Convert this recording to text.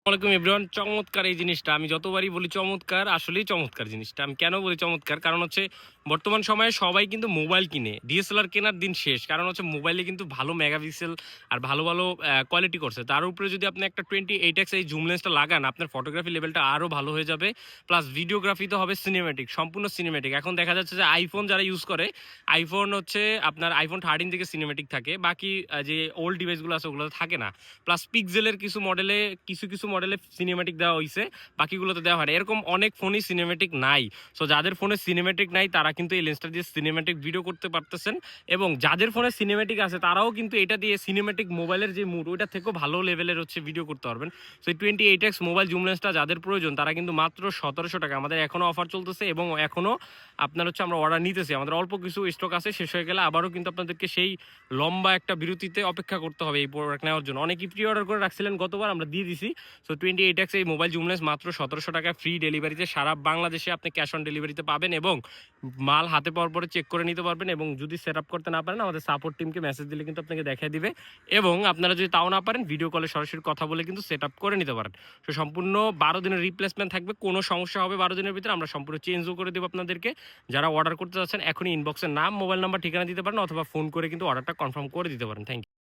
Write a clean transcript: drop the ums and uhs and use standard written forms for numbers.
ওয়ালাইকুম এভরিওয়ান। চমৎকার এই জিনিসটা আমি যতবারই বলি চমৎকার, আসলেই চমৎকার জিনিসটা। আমি কেন বলি চমৎকার? কারণ হচ্ছে বর্তমান সময়ে সবাই কিন্তু মোবাইল কিনে। ডিএসএলআর কেনার দিন শেষ। কারণ হচ্ছে মোবাইলে কিন্তু ভালো মেগাপিক্সেল আর ভালো কোয়ালিটি করছে। তার উপরে যদি আপনি একটা 28x এই জুম লেন্সটা লাগান, আপনার ফটোগ্রাফি লেভেলটা আরও ভালো হয়ে যাবে। প্লাস ভিডিওগ্রাফি তো হবে সিনেমেটিক, সম্পূর্ণ সিনেমেটিক। এখন দেখা যাচ্ছে যে আইফোন যারা ইউজ করে, আইফোন হচ্ছে আপনার আইফোন 13 থেকে সিনেমেটিক থাকে। বাকি যে ওল্ড ডিভাইসগুলো আছে ওগুলোতে থাকে না। প্লাস পিক্সেলের কিছু মডেলে সিনেমেটিক দেওয়া হয়েছে, বাকিগুলোতে দেওয়া হয় না। এরকম অনেক ফোনই সিনেমেটিক নাই। সো যাদের ফোনে সিনেমেটিক নাই তারা কিন্তু এই লেন্সটা দিয়ে সিনেমেটিক ভিডিও করতে পারতেছেন, এবং যাদের ফোনে সিনেমেটিক আছে তারাও কিন্তু এটা দিয়ে সিনেমেটিক মোবাইলের যে মুড ওইটা থেকেও ভালো লেভেলের হচ্ছে ভিডিও করতে পারবেন। সো এই 28x মোবাইল জুম লেন্সটা যাদের প্রয়োজন তারা কিন্তু মাত্র 1700 টাকা, আমাদের এখনো অফার চলতেছে এবং এখনো আপনার হচ্ছে আমরা অর্ডার নিতেছি। আমাদের অল্প কিছু স্টক আছে, শেষ হয়ে গেলে আবারও কিন্তু আপনাদেরকে সেই লম্বা একটা বিরতিতে অপেক্ষা করতে হবে এই প্রোডাক্ট নেওয়ার জন্য। অনেকেই প্রি অর্ডার করে রাখছিলেন, গতবার আমরা দিয়ে দিছি। সো 28x এই মোবাইল জুম লেন্স মাত্র 1700 টাকা ফ্রি ডেলিভারিতে সারা বাংলাদেশে আপনি ক্যাশ অন ডেলিভারিতে পাবেন, এবং মাল হাতে পাওয়ার পরে চেক করে নিতে পারবেন। এবং যদি সেট আপ করতে না পারেন আমাদের সাপোর্ট টিমকে মেসেজ দিলে কিন্তু আপনাকে দেখাই দিবে, এবং আপনারা যদি তাও না পারেন ভিডিও কলে সরাসরি কথা বলে কিন্তু সেট আপ করে নিতে পারেন। তো সম্পূর্ণ 12 দিনের রিপ্লেসমেন্ট থাকবে। কোনো সমস্যা হবে 12 দিনের ভিতরে আমরা সম্পূর্ণ চেঞ্জও করে দেবো আপনাদেরকে। যারা অর্ডার করতে চাচ্ছেন এখনই ইনবক্সের নাম, মোবাইল নাম্বার, ঠিকানা দিতে পারেন, অথবা ফোন করে কিন্তু অর্ডারটা কনফার্ম করে দিতে পারেন। Thank you.